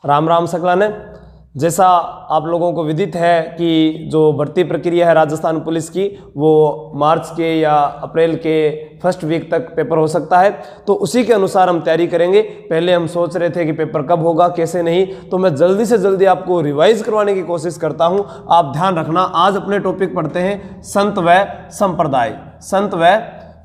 राम राम सकलाने। जैसा आप लोगों को विदित है कि जो भर्ती प्रक्रिया है राजस्थान पुलिस की वो मार्च के या अप्रैल के फर्स्ट वीक तक पेपर हो सकता है, तो उसी के अनुसार हम तैयारी करेंगे। पहले हम सोच रहे थे कि पेपर कब होगा कैसे नहीं, तो मैं जल्दी से जल्दी आपको रिवाइज करवाने की कोशिश करता हूं। आप ध्यान रखना, आज अपने टॉपिक पढ़ते हैं संत व संप्रदाय। संत व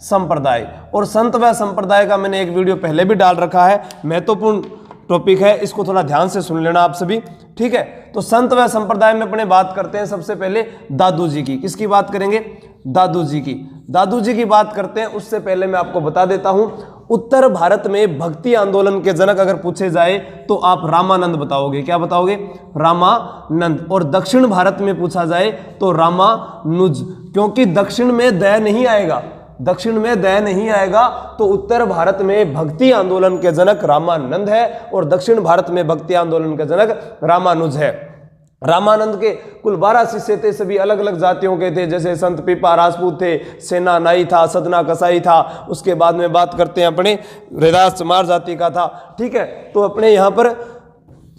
संप्रदाय, और संत व संप्रदाय का मैंने एक वीडियो पहले भी डाल रखा है, महत्वपूर्ण टॉपिक है, इसको थोड़ा ध्यान से सुन लेना आप सभी, ठीक है। तो संत व संप्रदाय में अपने बात करते हैं सबसे पहले दादू जी की। किसकी बात करेंगे? दादू जी की। दादू जी की बात करते हैं, उससे पहले मैं आपको बता देता हूं, उत्तर भारत में भक्ति आंदोलन के जनक अगर पूछे जाए तो आप रामानंद बताओगे। क्या बताओगे? रामानंद। और दक्षिण भारत में पूछा जाए तो रामानुज, क्योंकि दक्षिण में दया नहीं आएगा, दक्षिण में दया नहीं आएगा, तो उत्तर भारत में भक्ति आंदोलन के जनक रामानंद है और दक्षिण भारत में भक्ति आंदोलन के जनक रामानुज है। रामानंद के कुल 12 शिष्य थे, सभी अलग अलग जातियों के थे, जैसे संत पीपा राजपूत थे, सेना नाई था, सदना कसाई था, उसके बाद में बात करते हैं अपने रैदास चमार जाति का था, ठीक है। तो अपने यहाँ पर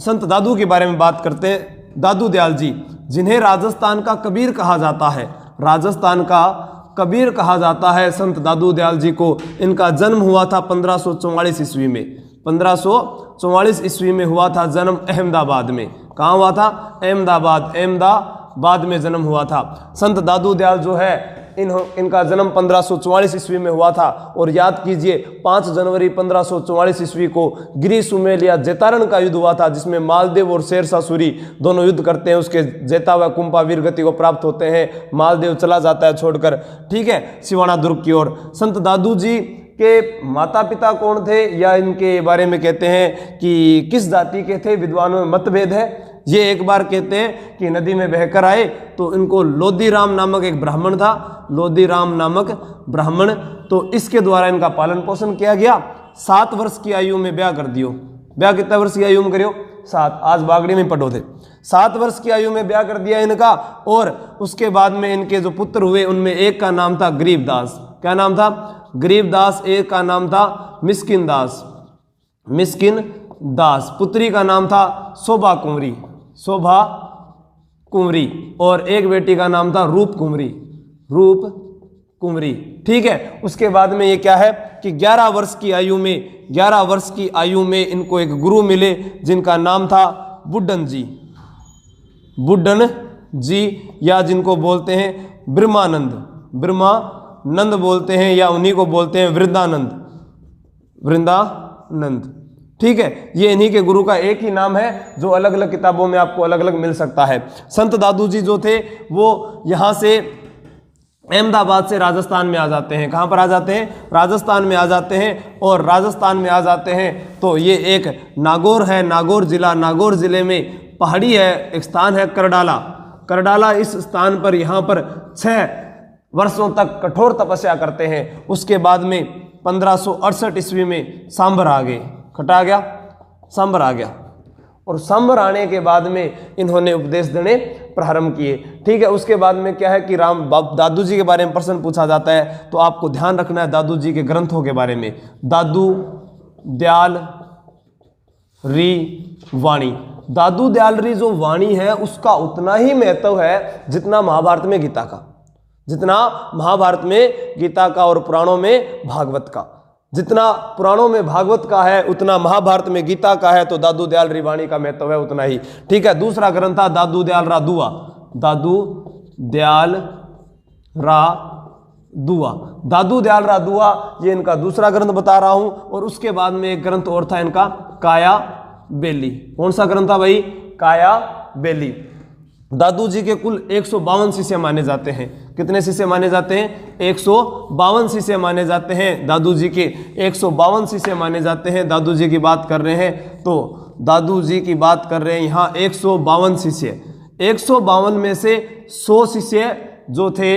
संत दादू के बारे में बात करते हैं। दादू दयाल जी, जिन्हें राजस्थान का कबीर कहा जाता है, राजस्थान का कबीर कहा जाता है संत दादू दयाल जी को। इनका जन्म हुआ था 1544 ईस्वी में, 1544 ईस्वी में हुआ था जन्म अहमदाबाद में। कहाँ हुआ था? अहमदाबाद में जन्म हुआ था। संत दादू दयाल जो है इनका जन्म 1544 ईस्वी में हुआ था। और याद कीजिए 5 जनवरी 1544 ईस्वी को गिरी सुमेल या जैतारण का युद्ध हुआ था, जिसमें मालदेव और शेरशाह सूरी दोनों युद्ध करते हैं। उसके जैता हुआ कुंपा वीर गति को प्राप्त होते हैं, मालदेव चला जाता है छोड़कर, ठीक है, सिवाना दुर्ग की ओर। संत दादू जी के माता पिता कौन थे, या इनके बारे में कहते हैं कि किस जाति के थे, विद्वानों में मतभेद है। ये एक बार कहते हैं कि नदी में बहकर आए, तो इनको लोदीराम नामक एक ब्राह्मण था, लोदीराम नामक ब्राह्मण, तो इसके द्वारा इनका पालन पोषण किया गया। 7 वर्ष की आयु में ब्याह कर दियो। ब्याह कितना वर्ष की आयु में करियो? 7। आज बागड़ी में पढ़ो थे। 7 वर्ष की आयु में ब्याह कर दिया इनका। और उसके बाद में इनके जो पुत्र हुए उनमें एक का नाम था गरीबदास। क्या नाम था? गरीबदास। एक का नाम था मिस्किन दास, मिस्किन दास। पुत्री का नाम था शोभा कुंवरी, शोभा कुंवरी। और एक बेटी का नाम था रूप कुंवरी, रूप कुंवरी, ठीक है। उसके बाद में ये क्या है कि 11 वर्ष की आयु में, 11 वर्ष की आयु में इनको एक गुरु मिले जिनका नाम था बुड्ढन जी, बुड्ढन जी, या जिनको बोलते हैं ब्रह्मानंद, ब्रह्मानंद बोलते हैं, या उन्हीं को बोलते हैं वृंदानंद, वृंदानंद, ठीक है। ये इन्हीं के गुरु का एक ही नाम है जो अलग अलग किताबों में आपको अलग अलग मिल सकता है। संत दादू जी जो थे वो यहाँ से अहमदाबाद से राजस्थान में आ जाते हैं। कहाँ पर आ जाते हैं? राजस्थान में आ जाते हैं। और राजस्थान में आ जाते हैं तो ये एक नागौर है, नागौर जिला, नागौर जिले में पहाड़ी है, एक स्थान है करडाला, करडाला। इस स्थान पर यहाँ पर 6 वर्षों तक कठोर तपस्या करते हैं। उसके बाद में 1568 ईस्वी में सांभर आ गए, खटा गया, सांभर आ गया। और सांभर आने के बाद में इन्होंने उपदेश देने प्रारंभ किए, ठीक है। उसके बाद में क्या है कि दादू जी के बारे में प्रश्न पूछा जाता है, तो आपको ध्यान रखना है दादू जी के ग्रंथों के बारे में। दादू दयाल री वाणी, दादू दयाल री जो वाणी है उसका उतना ही महत्व है जितना महाभारत में गीता का, जितना महाभारत में गीता का और पुराणों में भागवत का। जितना पुराणों में भागवत का है उतना महाभारत में गीता का है, तो दादू दयाल री वाणी का महत्व है उतना ही, ठीक है। दूसरा ग्रंथ था दादू दयाल रा दुआ, दादू दयाल रा दुआ, दादू दयाल रा दुआ, ये इनका दूसरा ग्रंथ बता रहा हूं। और उसके बाद में एक ग्रंथ और था इनका, काया बेली। कौन सा ग्रंथ था भाई? काया बेली। दादू जी के कुल 152 शिष्य माने जाते हैं। कितने शिष्य माने जाते हैं? 152 शिष्य माने जाते हैं। दादू जी के 152 शिष्य माने जाते हैं। दादू जी की बात कर रहे हैं तो दादू जी की बात कर रहे हैं यहाँ 152 शिष्य। 152 में से 100 शिष्य जो थे,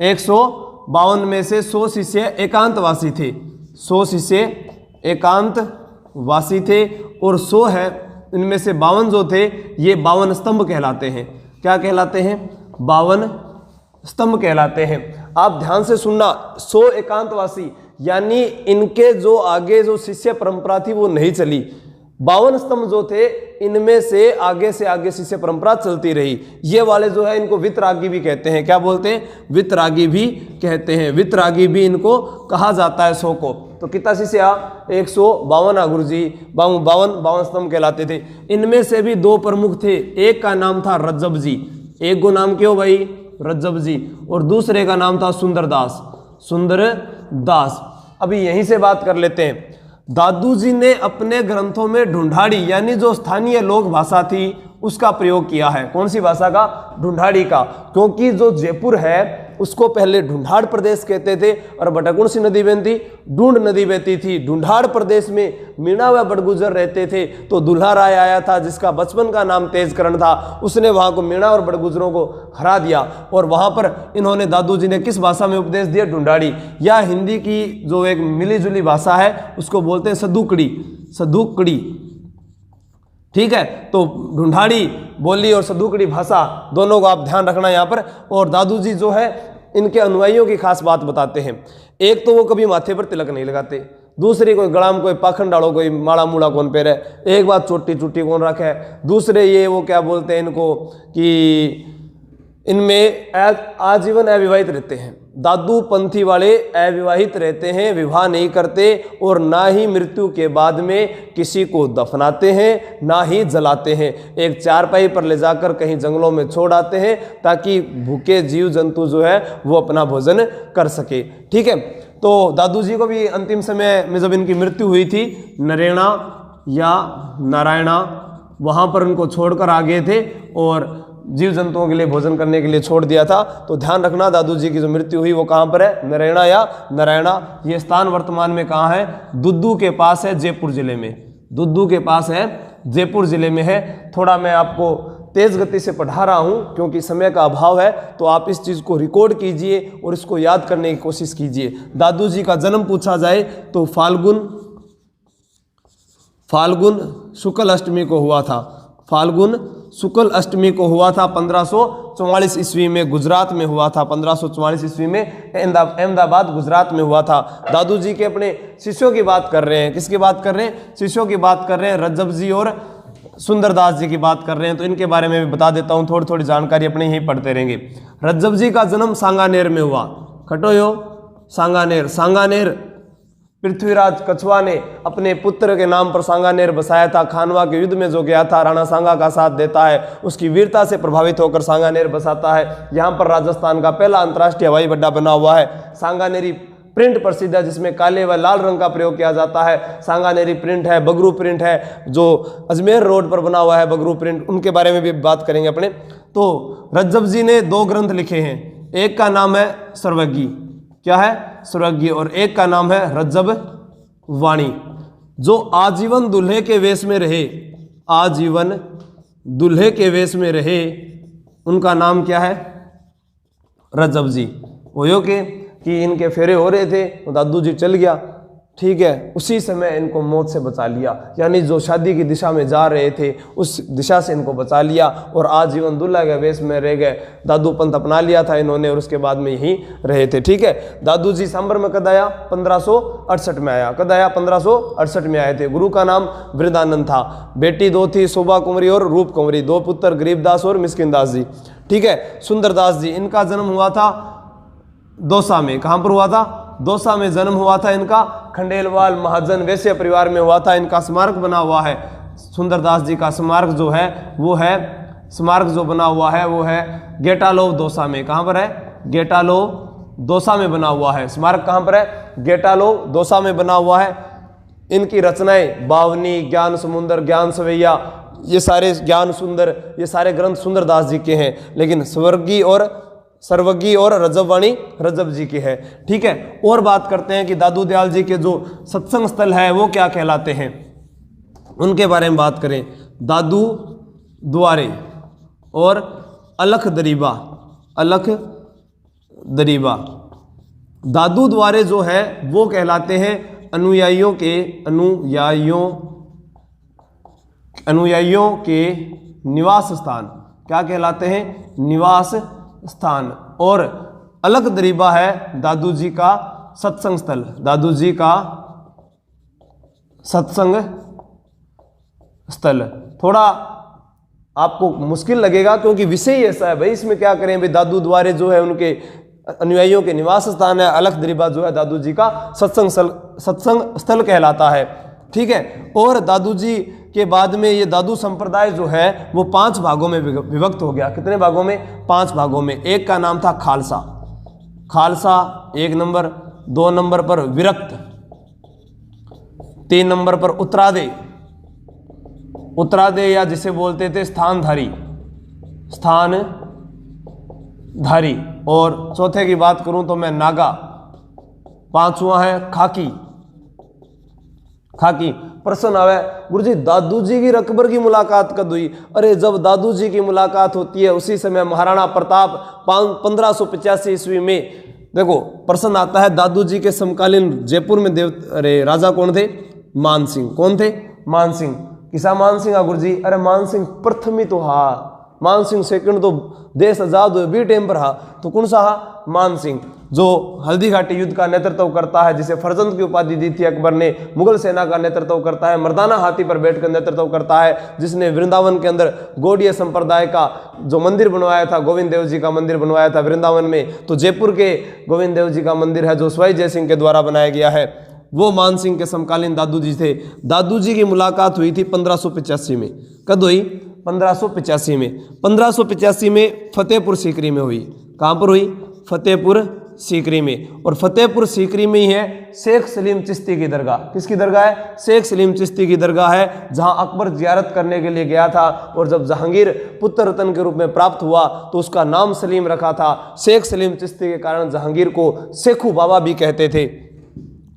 152 में से 100 शिष्य एकांतवासी थे, 100 शिष्य एकांतवासी थे। और 100 है इनमें से 52 जो थे ये 52 स्तंभ कहलाते हैं। क्या कहलाते हैं? 52 स्तंभ कहलाते हैं। आप ध्यान से सुनना, 100 एकांतवासी यानी इनके जो आगे जो शिष्य परंपरा थी वो नहीं चली, 52 स्तंभ जो थे इनमें से आगे शिष्य परंपरा चलती रही। ये वाले जो है इनको वितरागी भी कहते हैं। क्या बोलते हैं? वितरागी भी कहते हैं। वितरागी भी इनको कहा जाता है 100 को। तो कितना शिष्य? 152 गुरु जी। 52 स्तंभ कहलाते थे। इनमें से भी 2 प्रमुख थे। एक का नाम था रज्जब जी, एक को नाम क्यों भाई? रज्जब जी। और दूसरे का नाम था सुंदरदास। सुंदरदास। अभी यहीं से बात कर लेते हैं। दादू जी ने अपने ग्रंथों में ढूंढाड़ी यानी जो स्थानीय लोक भाषा थी उसका प्रयोग किया है। कौन सी भाषा का? ढूंढाड़ी का। क्योंकि जो जयपुर है उसको पहले ढूंढाड़ प्रदेश कहते थे और बटा सी नदी बहती? ढूंढ नदी बहती थी। ढूंढाड़ प्रदेश में मीणा व बड़गुजर रहते थे। तो दुल्हा राय आया था जिसका बचपन का नाम तेजकरण था, उसने वहां को मीणा और बड़गुजरों को हरा दिया और वहां पर इन्होंने दादू जी ने किस भाषा में उपदेश दिया? ढूंढाड़ी। या हिंदी की जो एक मिलीजुली भाषा है उसको बोलते हैं सदुकड़ी। सदुकड़ी, ठीक है। तो ढूंढाड़ी बोली और सदुकड़ी भाषा दोनों को आप ध्यान रखना यहाँ पर। और दादू जी जो है इनके अनुयायियों की खास बात बताते हैं। एक तो वो कभी माथे पर तिलक नहीं लगाते, दूसरी कोई गला में कोई पाखंड डालो, कोई माड़ा मूड़ा कौन पहरे, एक बात चोटी चुट्टी कौन रखे, दूसरे ये वो क्या बोलते हैं इनको कि इनमें आजीवन अविवाहित रहते हैं। दादू पंथी वाले अविवाहित रहते हैं, विवाह नहीं करते और ना ही मृत्यु के बाद में किसी को दफनाते हैं ना ही जलाते हैं। एक चारपाई पर ले जाकर कहीं जंगलों में छोड़ आते हैं ताकि भूखे जीव जंतु जो है वो अपना भोजन कर सके। ठीक है। तो दादू जी को भी अंतिम समय में जब इनकी मृत्यु हुई थी नरेणा या नारायणा वहां पर उनको छोड़कर आ गए थे और जीव जंतुओं के लिए भोजन करने के लिए छोड़ दिया था। तो ध्यान रखना दादू जी की जो मृत्यु हुई वो कहाँ पर है? नरेणा या नारायणा। ये स्थान वर्तमान में कहाँ है? दुद्दू के पास है, जयपुर जिले में। दुद्दू के पास है, जयपुर जिले में है। थोड़ा मैं आपको तेज गति से पढ़ा रहा हूँ क्योंकि समय का अभाव है, तो आप इस चीज़ को रिकॉर्ड कीजिए और इसको याद करने की कोशिश कीजिए। दादू जी का जन्म पूछा जाए तो फाल्गुन शुक्ल अष्टमी को हुआ था। फाल्गुन शुक्ल अष्टमी को हुआ था 1544 ईस्वी में, गुजरात में हुआ था। 1544 ईस्वी में अहमदाबाद गुजरात में हुआ था। दादू जी के अपने शिष्यों की बात कर रहे हैं। किसकी बात कर रहे हैं? शिष्यों की बात कर रहे हैं। रज्जब जी और सुंदरदास जी की बात कर रहे हैं। तो इनके बारे में भी बता देता हूँ, थोड़ी थोड़ी जानकारी अपने यहीं पढ़ते रहेंगे। रज्जब जी का जन्म सांगानेर में हुआ। खटोयो सांगानेर। सांगानेर पृथ्वीराज कछुआ ने अपने पुत्र के नाम पर सांगानेर बसाया था। खानवा के युद्ध में जो गया था, राणा सांगा का साथ देता है, उसकी वीरता से प्रभावित होकर सांगानेर बसाता है। यहाँ पर राजस्थान का पहला अंतर्राष्ट्रीय हवाई अड्डा बना हुआ है। सांगानेरी प्रिंट प्रसिद्ध है जिसमें काले व लाल रंग का प्रयोग किया जाता है। सांगानेरी प्रिंट है, बगरू प्रिंट है जो अजमेर रोड पर बना हुआ है, बगरू प्रिंट, उनके बारे में भी बात करेंगे अपने। तो रज्जब जी ने 2 ग्रंथ लिखे हैं। एक का नाम है सर्वज्ञी। क्या है? सर्वज्ञी। और एक का नाम है रज्जब वाणी। जो आजीवन दूल्हे के वेश में रहे, आजीवन दूल्हे के वेश में रहे, उनका नाम क्या है? रज्जब जी। वो कि इनके फेरे हो रहे थे तो दादू जी चल गया, ठीक है, उसी समय इनको मौत से बचा लिया। यानी जो शादी की दिशा में जा रहे थे उस दिशा से इनको बचा लिया और आजीवन दूल्हा के वेश में रह गए। दादू पंथ अपना लिया था इन्होंने और उसके बाद में यहीं रहे थे। ठीक है। दादू जी सांबर में कद आया? 1568 में आया। कद आया? 1568 में आए थे। गुरु का नाम वृदानंद था। बेटी 2 थी, शोभा कुंवरी और रूप कुंवरी। 2 पुत्र गरीबदास और मिस्किनदास जी। ठीक है। सुंदरदास जी, इनका जन्म हुआ था दौसा में। कहाँ पर हुआ था? दौसा में जन्म हुआ था इनका। खंडेलवाल महाजन वैश्य परिवार में हुआ था। इनका स्मारक बना हुआ है। सुंदरदास जी का स्मारक जो है वो है, स्मारक जो बना हुआ है वो है गेटालोव दौसा में। कहाँ पर है? गेटालोव दौसा में बना हुआ है। स्मारक कहाँ पर है? गेटालोव दौसा में बना हुआ है। इनकी रचनाएं बावनी, ज्ञान समुंदर, ज्ञान सवैया, ये सारे ज्ञान सुंदर, ये सारे ग्रंथ सुंदरदास जी के हैं। लेकिन सर्वज्ञी और रज्जबवाणी रज्जब जी की है। ठीक है। और बात करते हैं कि दादू दयाल जी के जो सत्संग स्थल है वो क्या कहलाते हैं, उनके बारे में बात करें। दादू द्वारे और अलख दरीबा। अलख दरीबा। दादू द्वारे जो है वो कहलाते हैं अनुयायियों के निवास स्थान। क्या कहलाते हैं? निवास स्थान। और अलग दरीबा है दादू जी का सत्संग स्थल। दादू जी का सत्संग स्थल। थोड़ा आपको मुश्किल लगेगा क्योंकि विषय ही ऐसा है भाई, इसमें क्या करें भाई। दादू द्वारे जो है उनके अनुयायियों के निवास स्थान है। अलख दरिबा जो है दादू जी का सत्संग स्थल कहलाता है। ठीक है। और दादू जी के बाद में ये दादू संप्रदाय जो है वो 5 भागों में विभक्त हो गया। कितने भागों में? 5 भागों में। एक का नाम था खालसा। खालसा 1 नंबर, 2 नंबर पर विरक्त, 3 नंबर पर उत्तरादे, उत्तरादे या जिसे बोलते थे स्थानधारी, स्थानधारी। और चौथे की बात करूं तो मैं नागा। 5वां है खाकी। खाकी। प्रश्न आवे गुरुजी दादू जी की अकबर की मुलाकात कब हुई? अरे जब दादू जी की मुलाकात होती है उसी समय महाराणा प्रताप 1585 ईस्वी में, देखो प्रश्न आता है दादू जी के समकालीन जयपुर में राजा कौन थे? मान सिंह। कौन थे? मान सिंह। किसा मान सिंह गुरुजी? अरे मान सिंह प्रथम ही तो हा, मान सिंह सेकंड तो देश आजाद हुए भी टाइम पर हा, तो कौन सा हा? मान सिंह, जो हल्दी घाटी युद्ध का नेतृत्व करता है, जिसे फरजंद की उपाधि दी थी अकबर ने। मुगल सेना का नेतृत्व करता है, मर्दाना हाथी पर बैठकर नेतृत्व करता है, जिसने वृंदावन के अंदर गौड़ीय संप्रदाय का जो मंदिर बनवाया था, गोविंद देव जी का मंदिर बनवाया था वृंदावन में। तो जयपुर के गोविंद देव जी का मंदिर है जो सवाई जय सिंह के द्वारा बनाया गया है, वो मान सिंह के समकालीन दादू जी थे। दादू जी की मुलाकात हुई थी 1585 में। कब हुई? 1585 में। 1585 में फतेहपुर सीकरी में हुई। कहाँ पर हुई? फतेहपुर सीकरी में। और फतेहपुर सीकरी में ही है शेख सलीम चिश्ती की दरगाह। किसकी दरगाह है? शेख सलीम चिश्ती की दरगाह है, जहां अकबर जियारत करने के लिए गया था। और जब जहांगीर पुत्र रत्न के रूप में प्राप्त हुआ तो उसका नाम सलीम रखा था। शेख सलीम चिश्ती के कारण जहांगीर को शेखू बाबा भी कहते थे।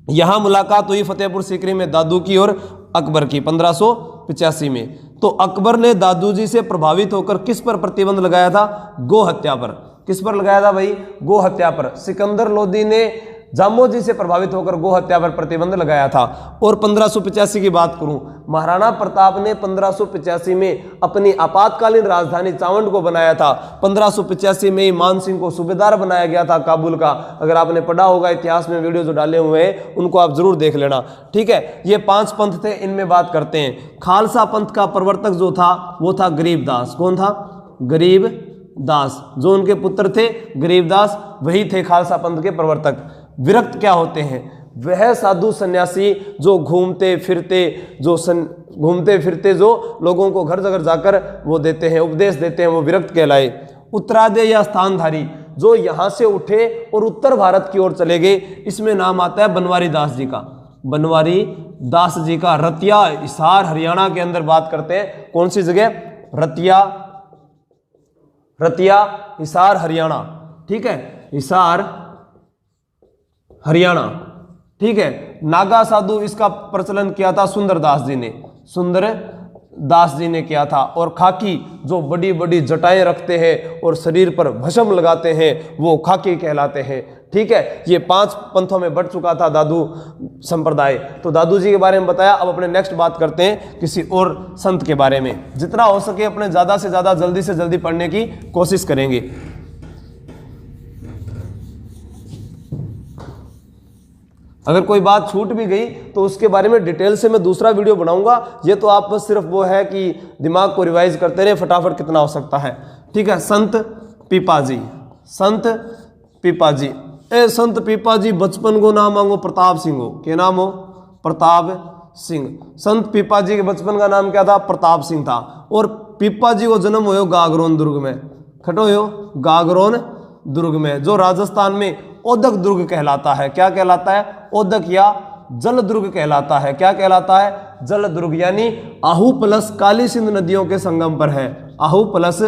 यहां मुलाकात हुई फतेहपुर सीकरी में दादू की और अकबर की 1585 में। तो अकबर ने दादू जी से प्रभावित होकर किस पर प्रतिबंध लगाया था? गो हत्या पर। किस पर लगाया था भाई? गो हत्या पर। सिकंदर लोदी ने जामोजी से प्रभावित होकर गो हत्या पर प्रतिबंध लगाया था। और 1585 की बात करूं, महाराणा प्रताप ने 1585 में अपनी आपातकालीन राजधानी चावंड को बनाया था। 1585 में ही मान सिंह को सूबेदार बनाया गया था काबुल का। अगर आपने पढ़ा होगा इतिहास में, वीडियो जो डाले हुए हैं उनको आप जरूर देख लेना। ठीक है। ये 5 पंथ थे, इनमें बात करते हैं। खालसा पंथ का प्रवर्तक जो था वो था गरीबदास। कौन था? गरीबदास। जो उनके पुत्र थे गरीबदास, वही थे खालसा पंथ के प्रवर्तक। विरक्त क्या होते हैं? वह साधु सन्यासी जो घूमते फिरते जो लोगों को घर घर जाकर वो देते हैं, उपदेश देते हैं, वो विरक्त कहलाए। उत्तरादे या स्थानधारी, जो यहां से उठे और उत्तर भारत की ओर चले गए, इसमें नाम आता है बनवारी दास जी का। बनवारी दास जी का। रतिया हिसार हरियाणा के अंदर बात करते हैं। कौन सी जगह? रतिया हिसार हरियाणा। ठीक है। हिसार हरियाणा। ठीक है। नागा साधु, इसका प्रचलन किया था सुंदरदास जी ने। सुंदरदास जी ने किया था। और खाकी, जो बड़ी बड़ी जटाएं रखते हैं और शरीर पर भस्म लगाते हैं, वो खाकी कहलाते हैं। ठीक है। ये 5 पंथों में बढ़ चुका था दादू संप्रदाय। तो दादू जी के बारे में बताया। अब अपने नेक्स्ट बात करते हैं किसी और संत के बारे में। जितना हो सके अपने ज्यादा से ज्यादा जल्दी से जल्दी पढ़ने की कोशिश करेंगे। अगर कोई बात छूट भी गई तो उसके बारे में डिटेल से मैं दूसरा वीडियो बनाऊंगा। ये तो आप बस सिर्फ वो है कि दिमाग को रिवाइज करते रहे फटाफट कितना हो सकता है। ठीक है। संत पीपाजी। संत पीपाजी। संत पीपाजी बचपन को नाम मांगो प्रताप सिंह हो। क्या नाम हो? प्रताप सिंह। संत पीपाजी के बचपन का नाम क्या था? प्रताप सिंह था। और पीपाजी को जन्म हुए गागरोन दुर्ग में। खटो हो गागरोन दुर्ग में, जो राजस्थान में ओदक दुर्ग कहलाता है। क्या कहलाता है? ओदक या जल दुर्ग कहलाता है। क्या कहलाता है? जल दुर्ग। यानी आहू प्लस काली सिंध नदियों के संगम पर है। आहू प्लस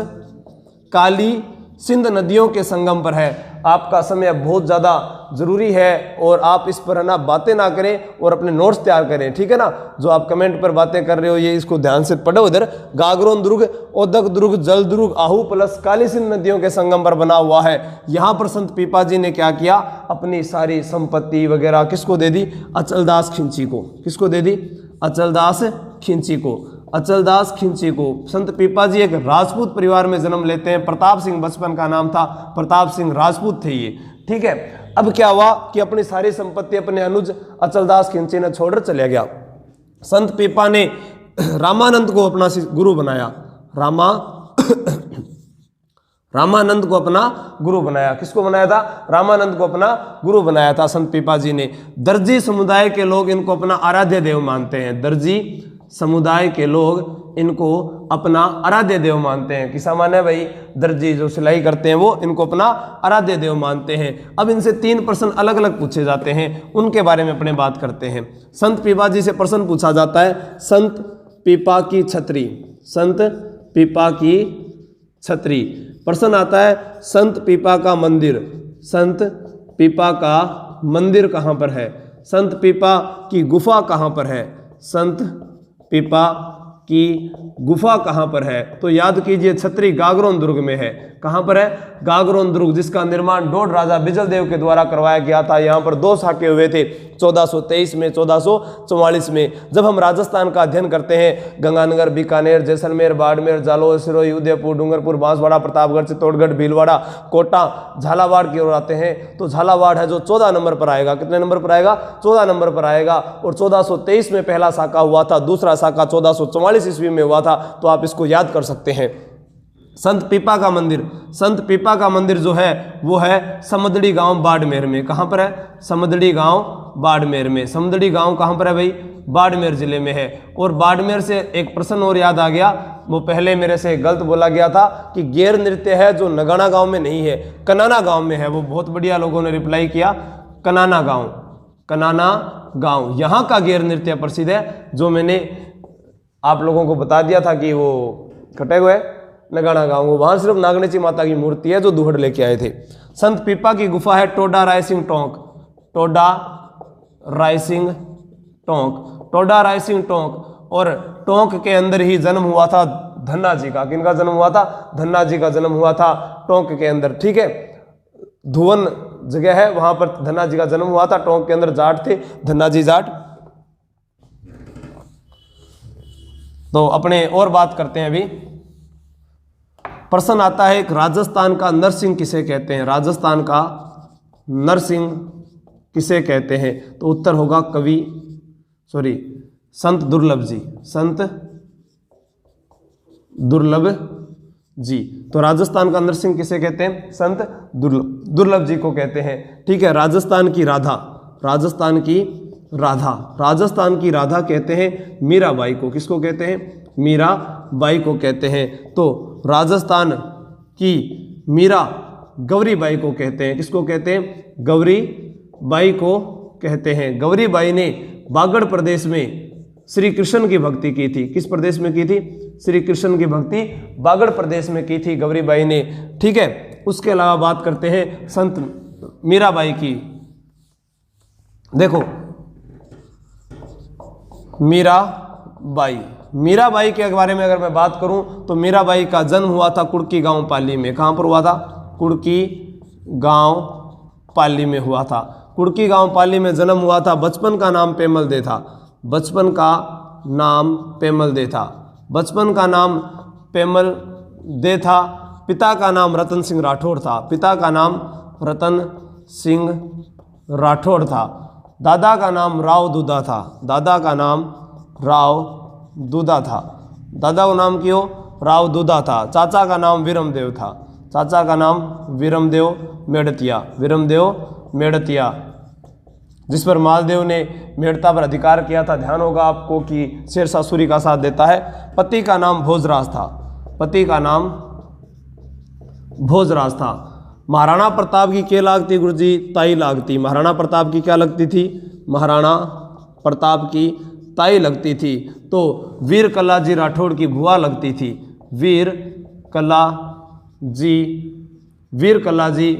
काली सिंध नदियों के संगम पर है। आपका समय बहुत ज़्यादा जरूरी है और आप इस पर ना बातें ना करें और अपने नोट्स तैयार करें। ठीक है ना। जो आप कमेंट पर बातें कर रहे हो ये इसको ध्यान से पढ़ो। इधर गागरोन दुर्ग, ओदक दुर्ग, जल दुर्ग आहू प्लस काली सिंध नदियों के संगम पर बना हुआ है। यहाँ पर संत पीपाजी ने क्या किया? अपनी सारी संपत्ति वगैरह किसको दे दी? अचलदास खिंची को। किसको दे दी? अचलदास खिंची को। अचलदास खिंची को। संत पीपाजी एक राजपूत परिवार में जन्म लेते हैं। प्रताप सिंह बचपन का नाम था, प्रताप सिंह राजपूत थे ये। ठीक है। अब क्या हुआ कि अपनी सारी संपत्ति अपने अनुज अचलदास खिंची ने छोड़कर चले गया। संत पीपा ने रामानंद को अपना गुरु बनाया। रामानंद को अपना गुरु बनाया। किसको बनाया था? रामानंद को अपना गुरु बनाया था संत पीपा जी ने। दर्जी समुदाय के लोग इनको अपना आराध्य देव मानते हैं। दर्जी समुदाय के लोग इनको अपना आराध्य देव मानते हैं। किसा माने भाई? दर्जी जो सिलाई करते हैं वो इनको अपना आराध्य देव मानते हैं। अब इनसे 3 प्रश्न अलग अलग पूछे जाते हैं, उनके बारे में अपने बात करते हैं। संत पीपा जी से प्रश्न पूछा जाता है, संत पीपा की छतरी। संत पीपा की छतरी। प्रश्न आता है, संत पीपा का मंदिर। संत पीपा का मंदिर कहाँ पर है? संत पीपा की गुफा कहाँ पर है? संत पीपा की गुफा कहाँ पर है? तो याद कीजिए, छतरी गागरोन दुर्ग में है। कहाँ पर है? गागरोन दुर्ग, जिसका निर्माण डोड राजा बिजल देव के द्वारा करवाया गया था। यहाँ पर 2 साके हुए थे, 1423 में, 1444 में। जब हम राजस्थान का अध्ययन करते हैं, गंगानगर, बीकानेर, जैसलमेर, बाड़मेर, जालोर, सिरोही, उदयपुर, डूंगरपुर, बांसवाड़ा, प्रतापगढ़, चित्तौड़गढ़, भीलवाड़ा, कोटा, झालावाड़ की ओर आते हैं, तो झालावाड़ है जो 14 नंबर पर आएगा। कितने नंबर पर आएगा? 14 नंबर पर आएगा। और 1423 में पहला साका हुआ था, दूसरा साका 1444 ईस्वी में हुआ था। तो आप इसको याद कर सकते हैं। संत पीपा का मंदिर, संत पीपा का मंदिर जो है वो है समदड़ी गांव बाड़मेर में। कहाँ पर है? समदड़ी गांव बाड़मेर में। समदड़ी गांव कहाँ पर है भाई? बाड़मेर जिले में है। और बाड़मेर से एक प्रश्न और याद आ गया, वो पहले मेरे से गलत बोला गया था कि गैर नृत्य है जो नगाना गांव में नहीं है, कनाना गांव में है। वो बहुत बढ़िया लोगों ने रिप्लाई किया, कनाना गांव। कनाना गांव यहाँ का गैर नृत्य प्रसिद्ध है, जो मैंने आप लोगों को बता दिया था कि वो कटे हुए नगाना गांव, वहां सिर्फ नागणेची माता की मूर्ति है जो दूहड़ लेके आए थे। संत पीपा की गुफा है टोडा रायसिंह टोंक। टोडा रायसिंह टोंक। टोडा रायसिंह टोंक। और टोंक के अंदर ही जन्म हुआ था धन्ना जी का। किनका जन्म हुआ था? धन्ना जी का जन्म हुआ था टोंक के अंदर। ठीक है, धुवन जगह है, वहां पर धन्ना जी का जन्म हुआ था। टोंक के अंदर जाट थे, धन्ना जी जाट। तो अपने और बात करते हैं अभी। प्रश्न आता है, एक राजस्थान का नरसिंह किसे कहते हैं? राजस्थान का नरसिंह किसे कहते हैं? तो उत्तर होगा संत दुर्लभ जी। संत दुर्लभ जी। तो राजस्थान का नरसिंह किसे कहते हैं? संत दुर्लभ जी को कहते हैं। ठीक है, राजस्थान की राधा। राजस्थान की राधा। राजस्थान की राधा कहते हैं मीराबाई को। किसको कहते हैं? मीराबाई को कहते हैं। तो राजस्थान की मीरा गौरीबाई को कहते हैं। किसको कहते हैं? गौरीबाई को कहते हैं। गौरीबाई ने बागड़ प्रदेश में श्री कृष्ण की भक्ति की थी। किस प्रदेश में की थी? श्री कृष्ण की भक्ति बागड़ प्रदेश में की थी गौरीबाई ने। ठीक है, उसके अलावा बात करते हैं संत मीराबाई की। देखो, मीराबाई के बारे में अगर मैं बात करूं तो मीराबाई का जन्म हुआ था कुड़की गांव पाली में। कहां पर हुआ था? कुड़की गांव पाली में हुआ था। कुड़की गांव पाली में जन्म हुआ था। बचपन का नाम पेमल दे था। बचपन का नाम पेमल दे था। बचपन का नाम पेमल दे था। पिता का नाम रतन सिंह राठौड़ था। पिता का नाम रतन सिंह राठौड़ था। दादा का नाम राव दूधा था। दादा का नाम राव दूधा था। दादा का नाम क्यों? राव दूधा था। चाचा का नाम वीरमदेव था। चाचा का नाम वीरमदेव मेड़तिया। वीरमदेव मेड़तिया, जिस पर मालदेव ने मेड़ता पर अधिकार किया था। ध्यान होगा आपको कि शेरशाह सूरी का साथ देता है। पति का नाम भोजराज था। पति का नाम भोजराज था। महाराणा प्रताप की क्या लागती गुरुजी? ताई लागती। महाराणा प्रताप की क्या लगती थी? महाराणा प्रताप की ताई लगती थी। तो वीर कला जी राठौड़ की भुआ लगती थी। वीर कला जी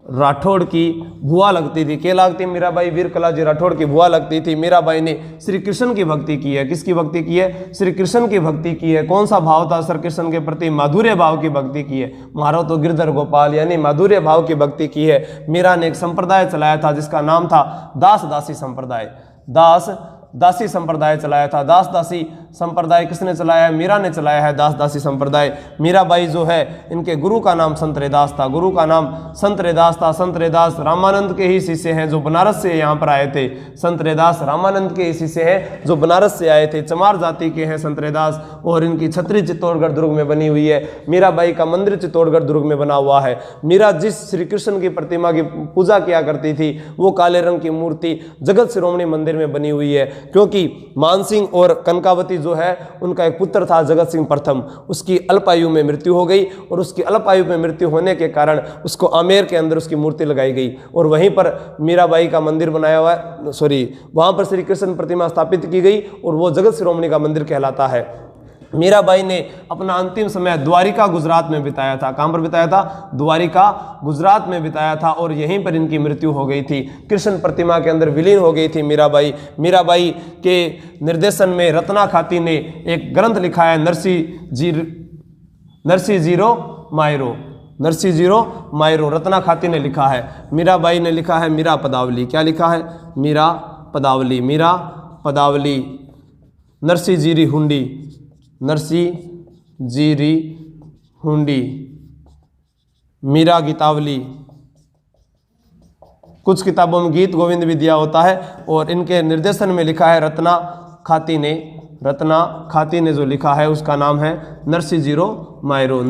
राठौड़ की भुआ लगती थी। क्या लगती? मीराबाई वीर कला जी राठौड़ की भुआ लगती थी। मीराबाई ने श्री कृष्ण की भक्ति की है। किसकी भक्ति की है? श्री कृष्ण की भक्ति की है। कौन सा भाव था? श्री कृष्ण के प्रति माधुर्य भाव की भक्ति की है। मारो तो गिरधर गोपाल, यानी माधुर्य भाव की भक्ति की है। मीरा ने एक संप्रदाय चलाया था जिसका नाम था दास दासी संप्रदाय। दास दासी संप्रदाय चलाया था। दास दासी संप्रदाय किसने चलाया है? मीरा ने चलाया है, दास दासी संप्रदाय। मीराबाई जो है इनके गुरु का नाम संत रैदास था, गुरु का नाम संत रैदास था। संत रैदास रामानंद के ही शिष्य हैं जो बनारस से यहाँ पर आए थे। संत रैदास रामानंद के ही शिष्य हैं जो बनारस से आए थे। चमार जाति के हैं संत रैदास और इनकी छतरी चित्तौड़गढ़ दुर्ग में बनी हुई है। मीराबाई का मंदिर चित्तौड़गढ़ दुर्ग में बना हुआ है। मीरा जिस श्री कृष्ण की प्रतिमा की पूजा किया करती थी वो काले रंग की मूर्ति जगत शिरोमणि मंदिर में बनी हुई है, क्योंकि मानसिंह और कनकावती जो है उनका एक पुत्र था जगत सिंह प्रथम, उसकी अल्पायु में मृत्यु हो गई और उसकी अल्पायु में मृत्यु होने के कारण उसको आमेर के अंदर उसकी मूर्ति लगाई गई और वहीं पर मीराबाई का मंदिर बनाया हुआ है, वहां पर श्री कृष्ण प्रतिमा स्थापित की गई और वो जगत शिरोमणि का मंदिर कहलाता है। मीराबाई ने अपना अंतिम समय द्वारिका गुजरात में बिताया था। कहां पर बिताया था? द्वारिका गुजरात में बिताया था और यहीं पर इनकी मृत्यु हो गई थी। कृष्ण प्रतिमा के अंदर विलीन हो गई थी मीराबाई। मीराबाई के निर्देशन में रत्ना खाती ने एक ग्रंथ लिखा है नरसी जीरो मायरो, रत्ना खाती ने लिखा है। मीराबाई ने लिखा है मीरा पदावली। क्या लिखा है? मीरा पदावली, नरसी जीरी हुंडी, मीरा गीतावली। कुछ किताबों में गीत गोविंद भी दिया होता है और इनके निर्देशन में लिखा है रत्ना खाती ने जो लिखा है उसका नाम है नरसी जीरो मायरो।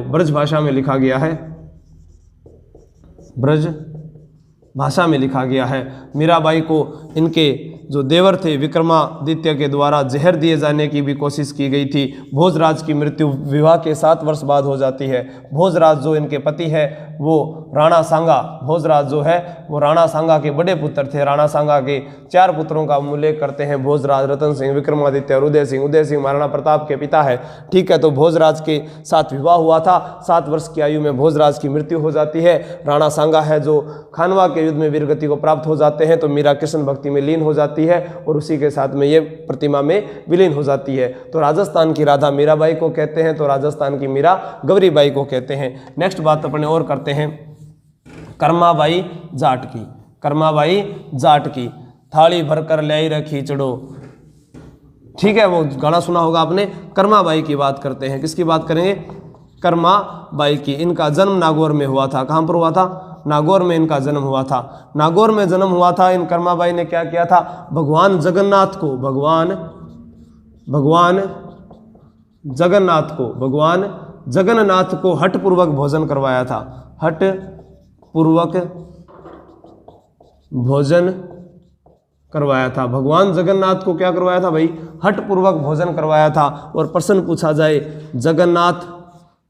ब्रज भाषा में लिखा गया है। मीराबाई को इनके जो देवर थे विक्रमादित्य के द्वारा जहर दिए जाने की भी कोशिश की गई थी। भोजराज की मृत्यु विवाह के 7 वर्ष बाद हो जाती है। भोजराज जो इनके पति है वो राणा सांगा, भोजराज जो है वो राणा सांगा के बड़े पुत्र थे। राणा सांगा के 4 पुत्रों का उल्लेख करते हैं, भोजराज, रतन सिंह, विक्रमादित्य और उदय सिंह महाराणा प्रताप के पिता है। ठीक है, तो भोजराज के साथ विवाह हुआ था। 7 वर्ष की आयु में भोजराज की मृत्यु हो जाती है। राणा सांगा है जो खानवा के युद्ध में वीरगति को प्राप्त हो जाते हैं, तो मीरा कृष्ण भक्ति में लीन हो जाती है और उसी के साथ में ये प्रतिमा में विलीन हो जाती है। तो राजस्थान की राधा मीराबाई को कहते हैं, तो राजस्थान की मीरा गौरीबाई को कहते हैं। नेक्स्ट बात अपने और करते हैं कर्माबाई जाट की। थाली भरकर लाई रखी चढ़ो। ठीक है, वो गाना सुना होगा आपने। कर्माबाई की बात करते हैं। किसकी बात करेंगे? कर्माबाई की। इनका जन्म नागौर में हुआ था। कहां पर हुआ था? नागौर में इनका जन्म हुआ था। नागौर में जन्म हुआ था। इन कर्माबाई ने क्या किया था? भगवान जगन्नाथ को हठपूर्वक भोजन करवाया था। भगवान जगन्नाथ को क्या करवाया था भाई? हठपूर्वक भोजन करवाया था। और प्रश्न पूछा जाए जगन्नाथ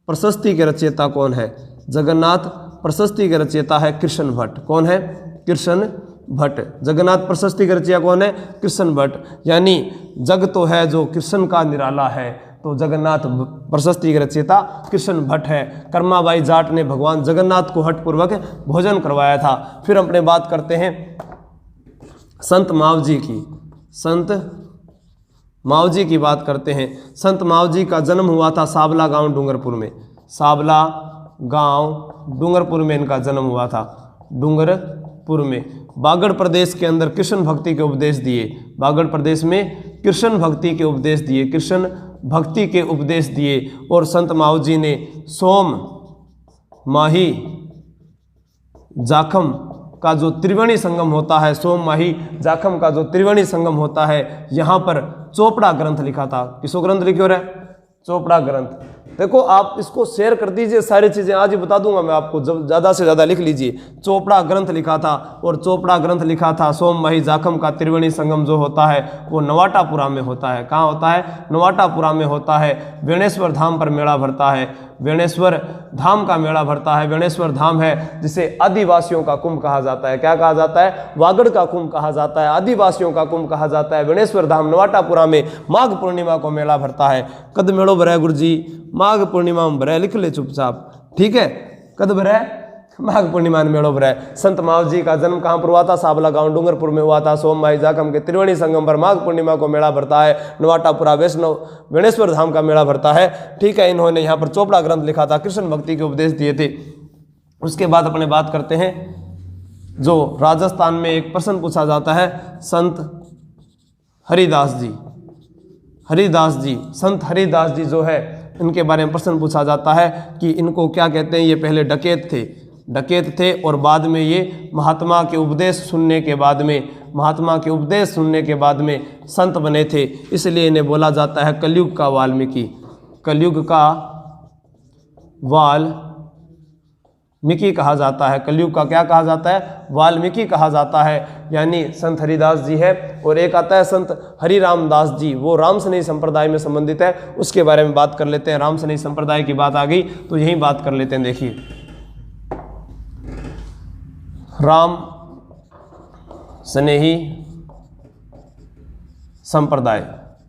प्रशस्ति के रचयिता कौन है? जगन्नाथ प्रशस्ति के रचयिता है कृष्ण भट्ट। कौन है? कृष्ण भट्ट। जगन्नाथ प्रशस्ति के रचयिता कौन है? कृष्ण भट्ट। यानी जग तो है जो कृष्ण का निराला है, तो जगन्नाथ प्रशस्ति के रचयिता कृष्ण भट्ट है। कर्माबाई जाट ने भगवान जगन्नाथ को हठपूर्वक भोजन करवाया था। फिर अपने बात करते हैं संत मावजी की बात करते हैं। संत मावजी का जन्म हुआ था साबला गांव डूंगरपुर में इनका जन्म हुआ था। डूंगरपुर में बागड़ प्रदेश के अंदर कृष्ण भक्ति के उपदेश दिए। बागड़ प्रदेश में कृष्ण भक्ति के उपदेश दिए और संत मावजी ने सोम माही जाखम का जो त्रिवेणी संगम होता है, सोम माही जाखम का जो त्रिवेणी संगम होता है, यहाँ पर चोपड़ा ग्रंथ लिखा था। किसको ग्रंथ लिखे हो रहा है? चोपड़ा ग्रंथ। देखो आप इसको शेयर कर दीजिए, सारी चीजें आज ही बता दूंगा मैं आपको, ज्यादा से ज्यादा लिख लीजिए। चोपड़ा ग्रंथ लिखा था और चोपड़ा ग्रंथ लिखा था सोम माही जाखम का त्रिवेणी संगम जो होता है वो नवाटापुरा में होता है। कहाँ होता है? नवाटापुरा में होता है। वेणेश्वर धाम पर मेला भरता है। वेणेश्वर धाम का मेला भरता है। वेणेश्वर धाम है जिसे आदिवासियों का कुंभ कहा जाता है। क्या कहा जाता है? वागड़ का कुंभ कहा जाता है, आदिवासियों का कुंभ कहा जाता है। वेणेश्वर धाम नवाटापुरा में माघ पूर्णिमा को मेला भरता है। कद मेड़ो भरे गुरु जी? माघ पूर्णिमा में भरे, लिख ले चुपचाप। ठीक है, कद भरे? माघ पूर्णिमा में मेड़ो भरे। संत मावजी का जन्म कहाँ पर हुआ था? साबला गांव डूंगरपुर में हुआ था। सोम माही जाखम के त्रिवेणी संगम पर माघ पूर्णिमा को मेला भरता है। नवाटापुरा वैष्णव वेणेश्वर धाम का मेला भरता है। ठीक है, इन्होंने यहाँ पर चोपड़ा ग्रंथ लिखा था, कृष्ण भक्ति के उपदेश दिए थे। उसके बाद अपने बात करते हैं जो राजस्थान में एक प्रश्न पूछा जाता है, संत हरिदास जी, हरिदास जी, संत हरिदास जी जो है इनके बारे में प्रश्न पूछा जाता है कि इनको क्या कहते हैं। ये पहले डकैत थे और बाद में ये महात्मा के उपदेश सुनने के बाद में संत बने थे, इसलिए इन्हें बोला जाता है कलयुग का वाल्मीकि। कलयुग का वाल्मीकि कहा जाता है। कलयुग का क्या कहा जाता है? वाल्मीकि कहा जाता है, यानी संत हरिदास जी है। और एक आता है संत हरिराम दास जी, वो रामसनेही संप्रदाय में संबंधित है, उसके बारे में बात कर लेते हैं। रामसनेही संप्रदाय की बात आ गई तो यही बात कर लेते हैं। देखिए, रामसनेही संप्रदाय,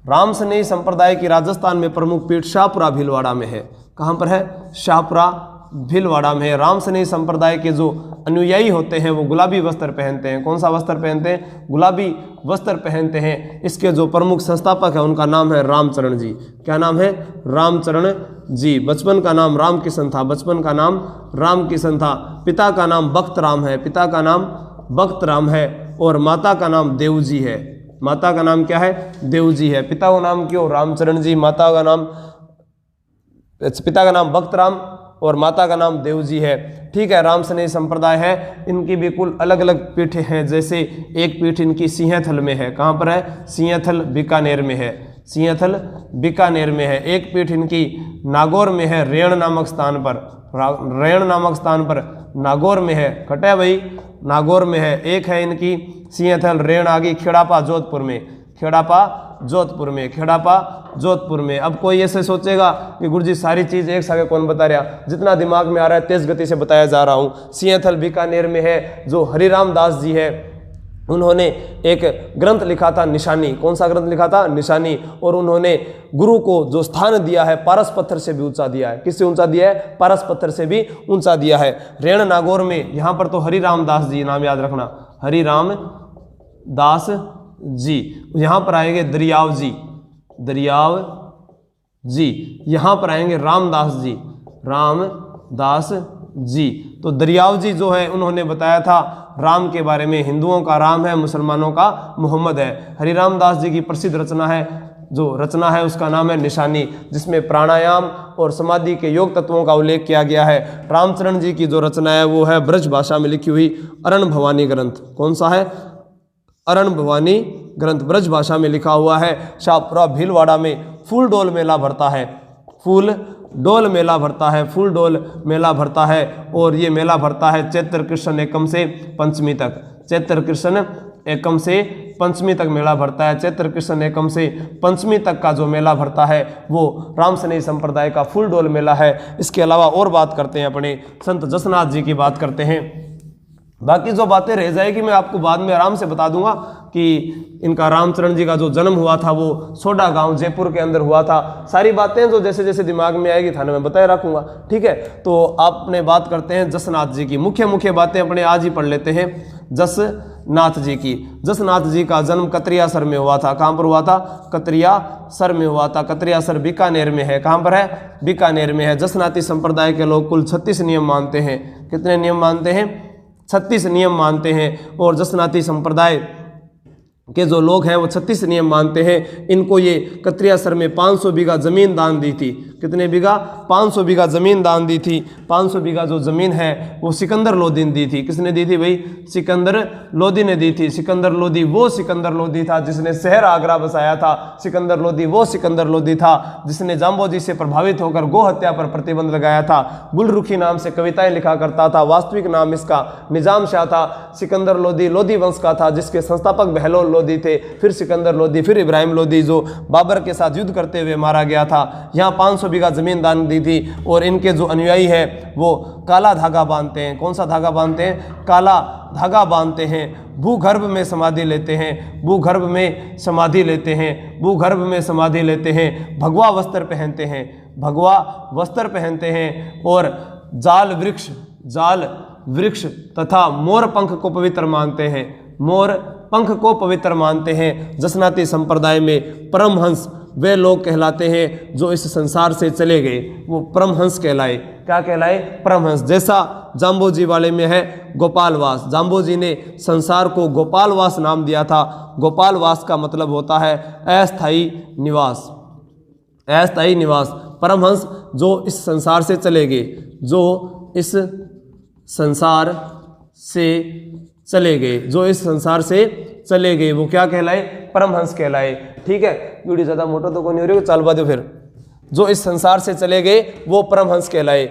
रामसनेही संप्रदाय की राजस्थान में प्रमुख पीठ शाहपुरा भीलवाड़ा में है। कहाँ पर है? शाहपुरा भीलवाड़ा में है। रामसनेही संप्रदाय के जो अनुयायी होते हैं वो गुलाबी वस्त्र पहनते हैं। कौन सा वस्त्र पहनते हैं? गुलाबी वस्त्र पहनते हैं। इसके जो प्रमुख संस्थापक है उनका नाम है रामचरण जी। क्या नाम है? रामचरण जी। बचपन का नाम रामकिशन था, पिता का नाम बख्त राम है, और माता का नाम देवजी है। माता का नाम क्या है? देवजी है। पिता का नाम क्यों? रामचरण जी। पिता का नाम बख्त राम और माता का नाम देवजी है। ठीक है, रामसनेही संप्रदाय है। इनकी भी कुल अलग अलग पीठें हैं। जैसे एक पीठ इनकी सिंहथल में है। कहाँ पर है? सिंहथल बीकानेर में है। एक पीठ इनकी नागौर में है, रेण नामक स्थान पर, नागौर में है। कटा भाई, नागौर में है। एक है इनकी सिंहथल, रेण आ गई खेड़ापा जोधपुर में। अब कोई ऐसे सोचेगा कि गुरुजी सारी चीज एक साथ कौन बता रहा, जितना दिमाग में आ रहा है तेज गति से बताया जा रहा हूँ। सिंहथल बीकानेर में है। जो हरिराम दास जी है उन्होंने एक ग्रंथ लिखा था निशानी। कौन सा ग्रंथ लिखा था? निशानी। और उन्होंने गुरु को जो स्थान दिया है पारस पत्थर से भी ऊंचा दिया है। किससे ऊंचा दिया है? पारस पत्थर से भी ऊंचा दिया है। रेण नागौर में, यहाँ पर तो हरिराम दास जी नाम याद रखना, हरिराम दास जी। यहाँ पर आएंगे दरियाव जी। यहाँ पर आएंगे रामदास जी। तो दरियाव जी जो है उन्होंने बताया था राम के बारे में, हिंदुओं का राम है, मुसलमानों का मोहम्मद है। हरिराम दास जी की प्रसिद्ध रचना है उसका नाम है निशानी, जिसमें प्राणायाम और समाधि के योग तत्वों का उल्लेख किया गया है। रामचरण जी की जो रचना है वो है ब्रज भाषा में लिखी हुई अरण भवानी ग्रंथ। कौन सा है? अरण भवानी ग्रंथ ब्रज भाषा में लिखा हुआ है। शाहपुरा भीलवाड़ा में फूल डोल मेला भरता है, और ये मेला भरता है चैत्र कृष्ण एकम से पंचमी तक मेला भरता है। चैत्र कृष्ण एकम से पंचमी तक का जो मेला भरता है वो रामसनेही संप्रदाय का फूल डोल मेला है। इसके अलावा और बात करते हैं, अपने संत जसनाथ जी की बात करते हैं। बाकी जो बातें रह जाएगी मैं आपको बाद में आराम से बता दूंगा कि इनका रामचरण जी का जो जन्म हुआ था वो सोडा गांव जयपुर के अंदर हुआ था। सारी बातें जो जैसे जैसे दिमाग में आएगी थाने में बताए रखूंगा। ठीक है, तो आपने बात करते हैं जसनाथ जी की। मुख्य बातें अपने आज ही पढ़ लेते हैं जसनाथ जी की। जसनाथ जी का जन्म कतरियासर में हुआ था। कहाँ पर हुआ था? कतरियासर में हुआ था। कतरियासर बीकानेर में है। कहाँ पर है? बीकानेर में है। जसनाती संप्रदाय के लोग कुल 36 नियम मानते हैं। कितने नियम मानते हैं? 36 नियम मानते हैं। और जसनाती संप्रदाय के जो लोग हैं वो 36 नियम मानते हैं। इनको ये कतरियासर में 500 बीघा जमीन दान दी थी। कितने बीघा? 500 बीघा जमीन दान दी थी। 500 बीघा जो जमीन है वो सिकंदर लोदी ने दी थी। किसने दी थी भाई? सिकंदर लोदी ने दी थी। सिकंदर लोदी वो सिकंदर लोदी था जिसने शहर आगरा बसाया था। सिकंदर लोदी वो सिकंदर लोदी था जिसने जाम्बोजी से प्रभावित होकर गो हत्या पर प्रतिबंध लगाया था। गुलरुखी नाम से कविताएं लिखा करता था। वास्तविक नाम इसका निजाम शाह था। सिकंदर लोदी लोदी वंश का था जिसके संस्थापक बहलोल लोदी थे, फिर सिकंदर लोदी, फिर इब्राहिम लोदी जो बाबर के साथ युद्ध करते हुए मारा गया था। यहाँ 500 बीघा जमीन दान दी थी। और इनके जो अनुयायी है वो काला धागा बांधते हैं। कौन सा धागा बांधते हैं? काला धागा बांधते हैं। भूगर्भ में समाधि लेते हैं। भूगर्भ में समाधि लेते हैं। भगवा वस्त्र पहनते हैं। और जाल वृक्ष तथा मोर पंख को पवित्र मानते हैं। जसनाती संप्रदाय में परमहंस वे लोग कहलाते हैं जो इस संसार से चले गए, वो परमहंस कहलाए। क्या कहलाए? परमहंस। जैसा जाम्बोजी वाले में है गोपालवास, जाम्बोजी ने संसार को गोपालवास नाम दिया था। गोपालवास का मतलब होता है अस्थायी निवास, अस्थायी निवास। परमहंस जो इस संसार से चले गए, जो इस संसार से चले गए, जो इस संसार से चले गए, वो क्या कहलाए? परमहंस कहलाए। ठीक है, वीडियो ज़्यादा मोटा तो कौन हो रही है, चालवा दो फिर। जो इस संसार से चले गए वो परमहंस कहलाए।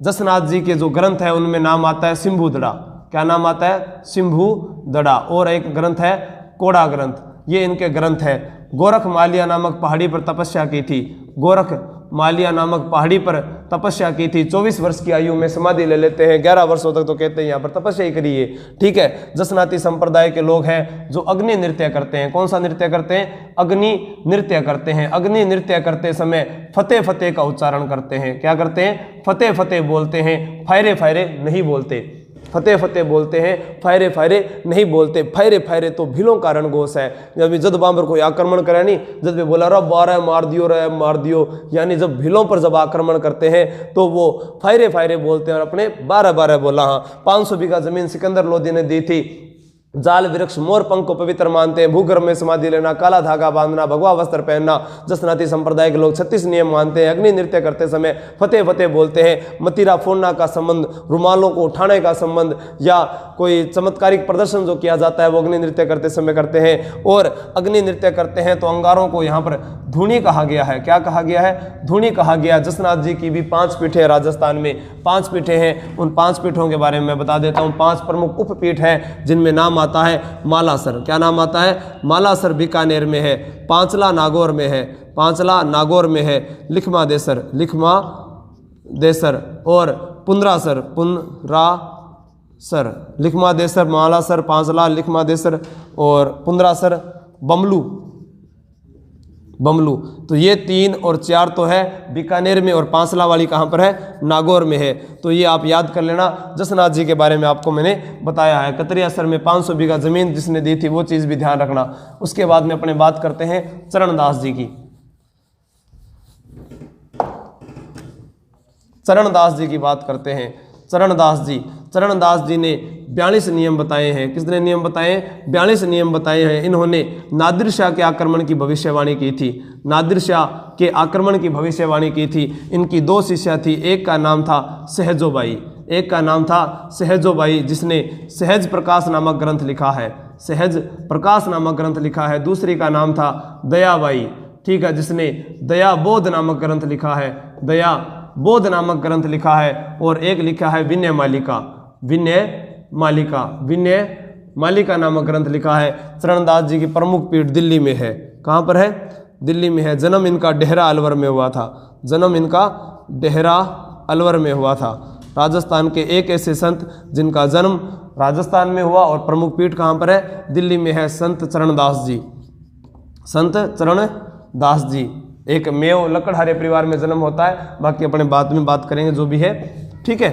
जसनाथ जी के जो ग्रंथ है उनमें नाम आता है सिंभू दड़ा। क्या नाम आता है? सिंभू दड़ा। और एक ग्रंथ है कोड़ा ग्रंथ, ये इनके ग्रंथ है। गोरख मालिया नामक पहाड़ी पर तपस्या की थी, गोरख मालिया नामक पहाड़ी पर तपस्या की थी। 24 वर्ष की आयु में समाधि ले लेते हैं, 11 वर्षों तक तो कहते हैं यहाँ पर तपस्या ही करिए। ठीक है, जसनाती संप्रदाय के लोग हैं जो अग्नि नृत्य करते हैं। कौन सा नृत्य करते हैं? अग्नि नृत्य करते हैं। अग्नि नृत्य करते समय फतेह फतेह का उच्चारण करते हैं। क्या करते हैं? फतेह फतेह बोलते हैं, फायरे फायरे नहीं बोलते। फतेह फतेह बोलते हैं, फायरे फायरे नहीं बोलते। फायरे फायरे तो भीलों का रणघोष है। जब जद बाबर कोई आक्रमण करे नहीं, जद भी बोला रो बारह मार दियो रे मार दियो, यानी जब भीलों पर जब आक्रमण करते हैं तो वो फायरे फायरे बोलते हैं और अपने 12-12 बोला। हाँ, 500 बीघा जमीन सिकंदर लोधी ने दी थी। जाल वृक्ष मोर पंख को पवित्र मानते हैं। भूगर्भ में समाधि लेना, काला धागा बांधना, भगवा वस्त्र पहनना। जसनाती संप्रदाय के लोग 36 नियम मानते हैं। अग्नि नृत्य करते समय फतेह फतेह बोलते हैं। मतीरा फोड़ना का संबंध, रुमालों को उठाने का संबंध, या कोई चमत्कारिक प्रदर्शन जो किया जाता है वो अग्नि नृत्य करते समय करते हैं। और अग्नि नृत्य करते हैं तो अंगारों को यहाँ पर धूनी कहा गया है। क्या कहा गया है? धूनी कहा गया। जसनाथ जी की भी 5 पीठें हैं राजस्थान में, 5 पीठें हैं। उन 5 पीठों के बारे में मैं बता देता हूँ। 5 प्रमुख उपपीठ हैं जिनमें नाम आता है मालासर। क्या नाम आता है? मालासर बीकानेर में है, पांचला नागौर में है, पांचला नागौर में है, लिखमा देसर, लिखमा देसर, और पुंद्रासर, पुंद्रासर, लिखमा देसर, मालासर, पांचला, लिखमा देसर और पुंद्रासर, बमलू, बमलू। तो ये 3 और 4 तो है बीकानेर में, और पांचला वाली कहाँ पर है? नागौर में है। तो ये आप याद कर लेना। जसनाथ जी के बारे में आपको मैंने बताया है। कतरियासर में 500 बीघा जमीन जिसने दी थी, वो चीज़ भी ध्यान रखना। उसके बाद में अपने बात करते हैं चरणदास जी की। चरणदास जी की बात करते हैं। चरणदास जी ने 42 नियम बताए हैं। किसने नियम बताए? 42 नियम बताए हैं। इन्होंने नादिर शाह के आक्रमण की भविष्यवाणी की थी। नादिर शाह के आक्रमण की भविष्यवाणी की थी। इनकी 2 शिष्या थी, एक का नाम था सहजोबाई, एक का नाम था सहजोबाई, जिसने सहज प्रकाश नामक ग्रंथ लिखा है, सहज प्रकाश नामक ग्रंथ लिखा है। दूसरी का नाम था दयाबाई, ठीक है, जिसने दया बोध नामक ग्रंथ लिखा है, दया बोध नामक ग्रंथ लिखा है। और एक लिखा है विनय मालिका, विनय मालिका, विनय मालिका नामक ग्रंथ लिखा है। चरणदास जी की प्रमुख पीठ दिल्ली में है। कहाँ पर है? दिल्ली में है। जन्म इनका डेहरा अलवर में हुआ था, जन्म इनका डेहरा अलवर में हुआ था। राजस्थान के एक ऐसे संत जिनका जन्म राजस्थान में हुआ और प्रमुख पीठ कहाँ पर है? दिल्ली में है, संत चरणदास जी, संत चरणदास जी। एक मेव लकड़हारे परिवार में जन्म होता है, बाकी अपने बाद में बात करेंगे जो भी है, ठीक है।